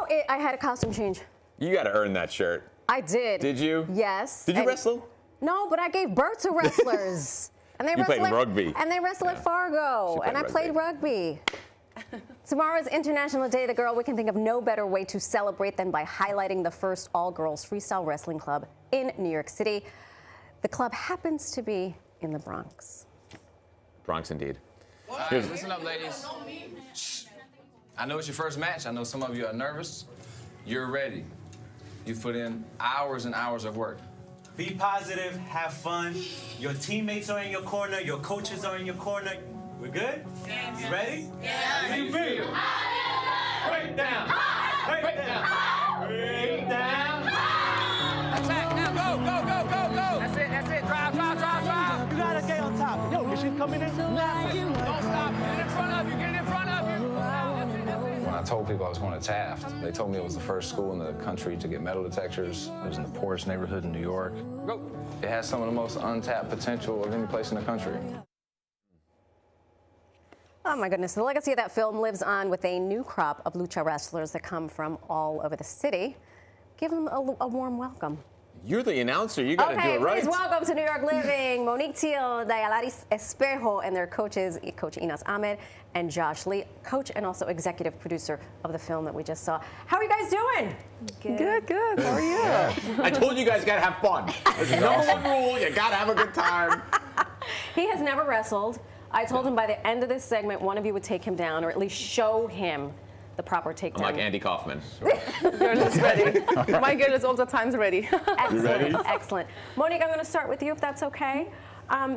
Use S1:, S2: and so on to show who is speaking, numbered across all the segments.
S1: I had a costume change.
S2: You got to earn that shirt.
S1: I did.
S2: Did you?
S1: Yes.
S2: Did you wrestle?
S1: No, but I gave birth to wrestlers. And they
S2: played rugby.
S1: And they wrestle at Fargo. And I played rugby. Tomorrow's International Day of the Girl. We can think of no better way to celebrate than by highlighting the first all-girls freestyle wrestling club in New York City. The club happens to be in the Bronx.
S2: Bronx, indeed.
S3: All right, listen up, ladies. Shh. I know it's your first match. I know some of you are nervous. You're ready. You've put in hours and hours of work.
S4: Be positive, have fun. Your teammates are in your corner, your coaches are in your corner. We're good? Yeah. You ready? Yeah. How do you feel? Break down. Break down. Break down.
S3: Attack now. Go, go, go, go, go. That's it. Drive, drive, drive, drive.
S4: You gotta get on top. Yo, is she coming in?
S3: Don't stop. Get it in front of you. Get it in front of you.
S5: When I told people I was going to Taft, they told me it was the first school in the country to get metal detectors. It was in the poorest neighborhood in New York.
S3: Go.
S5: It has some of the most untapped potential of any place in the country.
S1: Oh my goodness, the legacy of that film lives on with a new crop of lucha wrestlers that come from all over the city. Give them a warm welcome.
S2: You're the announcer. You got to do it right.
S1: Please welcome to New York Living, Monique Teal, Dayalaris Espejo, and their coaches, Coach Inas Ahmed and Josh Lee, coach and also executive producer of the film that we just saw. How are you guys doing?
S6: Good. How are you?
S2: Yeah. I told you guys got to have fun. There's number one rule. You got to have a good time.
S1: He has never wrestled. I told him by the end of this segment, one of you would take him down, or at least show him the proper takedown.
S2: I'm like Andy Kaufman.
S6: Girl is ready. My girl is all the times ready.
S1: Excellent.
S2: You ready?
S1: Excellent. Monique, I'm going to start with you, if that's okay.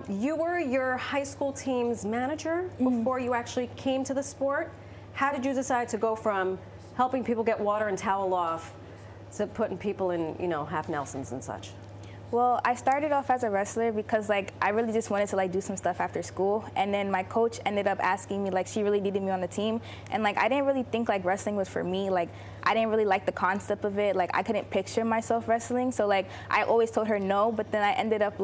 S1: You were your high school team's manager before you actually came to the sport. How did you decide to go from helping people get water and towel off to putting people in, half Nelsons and such?
S7: Well, I started off as a wrestler because I really just wanted to do some stuff after school, and then my coach ended up asking me she really needed me on the team, and I didn't really think wrestling was for me. I didn't really like the concept of it. I couldn't picture myself wrestling, so I always told her no. But then I ended up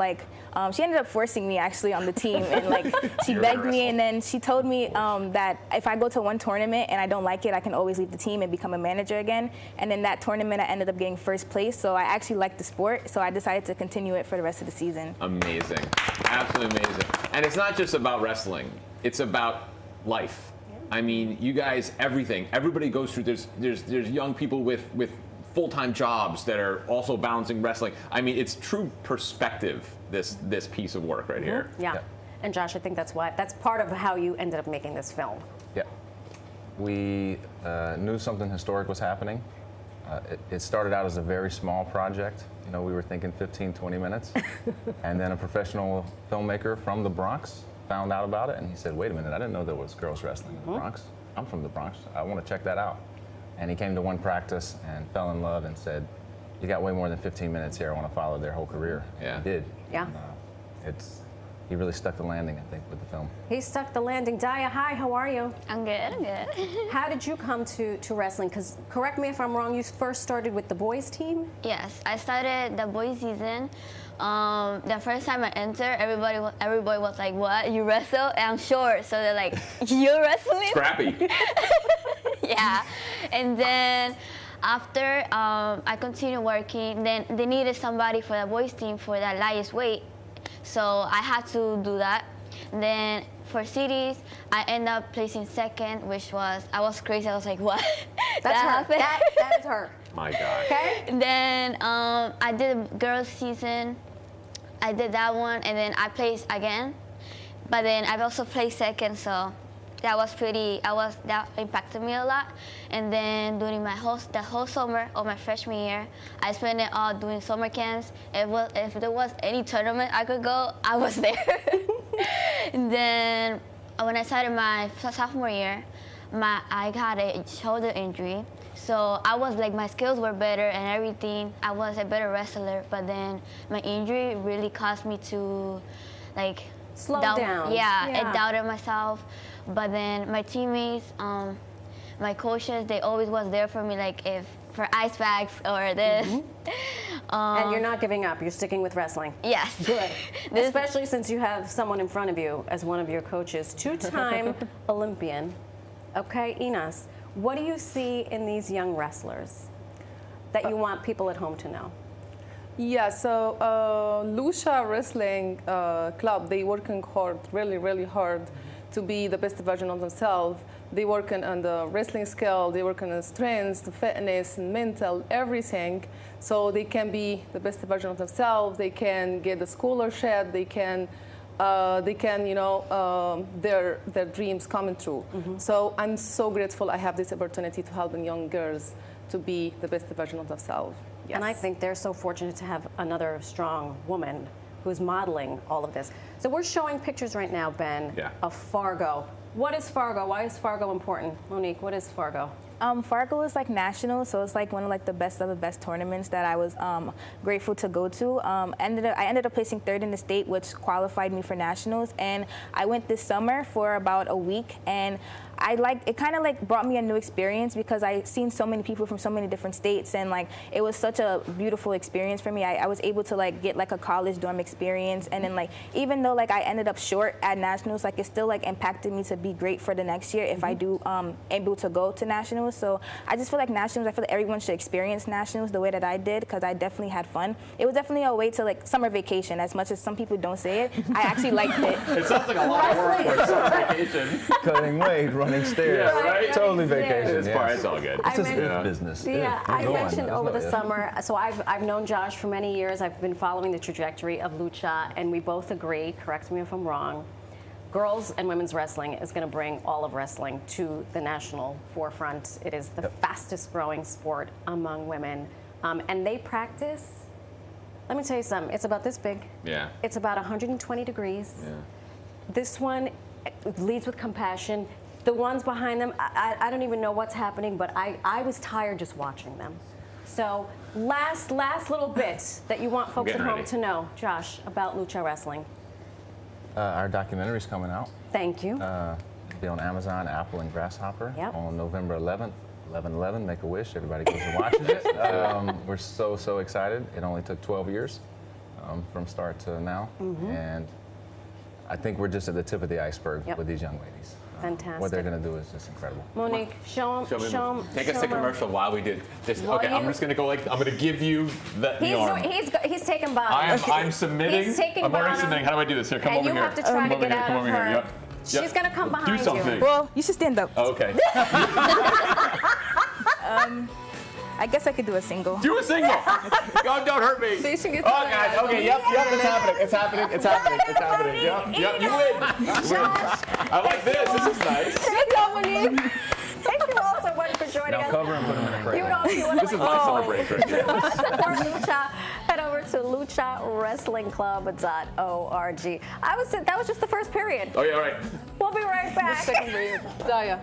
S7: she ended up forcing me actually on the team, and she begged me, and then she told me that if I go to one tournament and I don't like it, I can always leave the team and become a manager again. And in that tournament, I ended up getting first place, so I actually liked the sport, so I decided to continue it for the rest of the season.
S2: Amazing. Absolutely amazing. And it's not just about wrestling. It's about life. I mean, you guys, everything. Everybody goes through, there's young people with full-time jobs that are also balancing wrestling. I mean, it's true perspective, this piece of work right here.
S1: Yeah. And Josh, I think that's part of how you ended up making this film.
S5: Yeah. We knew something historic was happening. It started out as a very small project. We were thinking 15, 20 minutes. And then a professional filmmaker from the Bronx found out about it, and he said, wait a minute, I didn't know there was girls wrestling in the Bronx. I'm from the Bronx. I want to check that out. And he came to one practice and fell in love and said, you got way more than 15 minutes here. I want to follow their whole career.
S2: Yeah.
S5: He did.
S1: Yeah.
S5: And, he really stuck the landing, I think, with the film.
S1: He stuck the landing. Daya, hi, how are you?
S8: I'm good.
S1: How did you come to wrestling? Because correct me if I'm wrong, you first started with the boys team?
S8: Yes, I started the boys season. The first time I entered, everybody was like, what, you wrestle? And I'm short, so they're like, you're wrestling?
S2: Scrappy.
S8: Yeah, and then after I continued working, then they needed somebody for the boys team for the lightest weight. So I had to do that. Then for cities, I ended up placing second, which I was crazy. I was like, what?
S1: That's her.
S8: Happened?
S1: That is her.
S2: My God.
S1: Okay.
S8: Then I did a girls season. I did that one, and then I placed again. But then I've also placed second, so that impacted me a lot. And then during the whole summer of my freshman year, I spent it all doing summer camps. If there was any tournament I could go, I was there. And then when I started my sophomore year, I got a shoulder injury. So I was my skills were better and everything. I was a better wrestler, but then my injury really caused me to
S1: slow down.
S8: Yeah, I doubted myself. But then my teammates, my coaches, they always was there for me, for ice bags or this.
S1: And you're not giving up. You're sticking with wrestling.
S8: Yes.
S1: Good. Especially since you have someone in front of you as one of your coaches, two-time Olympian. Okay, Inas, What do you see in these young wrestlers that you want people at home to know?
S6: Yeah, so Lucha Wrestling Club, they working hard, really, really hard to be the best version of themselves. They working on the wrestling skill, they working on strength, the fitness, and mental, everything, so they can be the best version of themselves. They can get the scholarship. They can, you know, their dreams coming true. So I'm so grateful I have this opportunity to help young girls to be the best version of themselves. Yes.
S1: And I think they're so fortunate to have another strong woman who's modeling all of this. So we're showing pictures right now, Ben, of Fargo. What is Fargo? Why is Fargo important? Monique, what is Fargo?
S7: Fargo is like national, so it's like one of like the best of the best tournaments that I was grateful to go to. I ended up placing third in the state, which qualified me for nationals, and I went this summer for about a week, and it kind of like brought me a new experience because I seen so many people from so many different states, and like it was such a beautiful experience for me. I was able to like get like a college dorm experience, and then like even though like I ended up short at nationals, like it still like impacted me to be great for the next year if I do able to go to nationals. So I just feel like nationals, I feel like everyone should experience nationals the way that I did because I definitely had fun. It was definitely a way to like summer vacation, as much as some people don't say it. I actually liked it.
S2: It sounds like a lot of work for a summer vacation.
S5: Cutting weight, running stairs.
S2: Yeah, right?
S5: Totally vacation.
S2: This part, it's all good.
S5: It's just business.
S1: Yeah,
S5: We're
S1: I
S5: going.
S1: mentioned
S5: There's
S1: over
S5: no
S1: the
S5: if.
S1: summer, so I've known Josh for many years. I've been following the trajectory of Lucha, and we both agree, correct me if I'm wrong, girls and women's wrestling is going to bring all of wrestling to the national forefront. It is the fastest growing sport among women. And they practice, let me tell you something, it's about this big.
S2: Yeah.
S1: It's about 120 degrees.
S2: Yeah.
S1: This one leads with compassion. The ones behind them, I don't even know what's happening, but I was tired just watching them. So last little bit that you want folks at home to know, Josh, about Lucha Wrestling.
S5: Our documentary's coming out.
S1: Thank you.
S5: It'll be on Amazon, Apple, and Grasshopper on November 11th. 11/11, make a wish. Everybody goes and watches it. We're so excited. It only took 12 years from start to now, and I think we're just at the tip of the iceberg with these young ladies.
S1: Fantastic.
S5: What they're going to do is just incredible.
S1: Monique, show them.
S2: Take us to commercial while we did this. Okay, I'm just going to go like, I'm going to give you the arm.
S1: He's taking bottom.
S2: I'm submitting.
S1: He's taking
S2: I'm already
S1: bottom.
S2: submitting. How do I do this? Here, come over here.
S1: And you have to try to get out
S2: come
S1: of
S2: over
S1: her.
S2: here. Yep.
S1: She's going to come behind you.
S2: Do something.
S7: Well, you should stand up.
S2: Okay.
S7: I guess I could do a single.
S2: Do a single. Don't hurt me.
S6: So you should get
S2: Oh, guys. Okay, yep, it's happening. It's happening. It's happening. It's happening. Yep, you win. I like this. This is nice.
S1: Good job, Monique. Thank you all so much for joining us.
S5: Now cover and put them in a crate.
S2: This is my celebration.
S1: If you want to support Lucha, head over to luchawrestlingclub.org. That was just the first period.
S2: Oh, yeah, right.
S1: We'll be right back.
S6: Second period. Daya.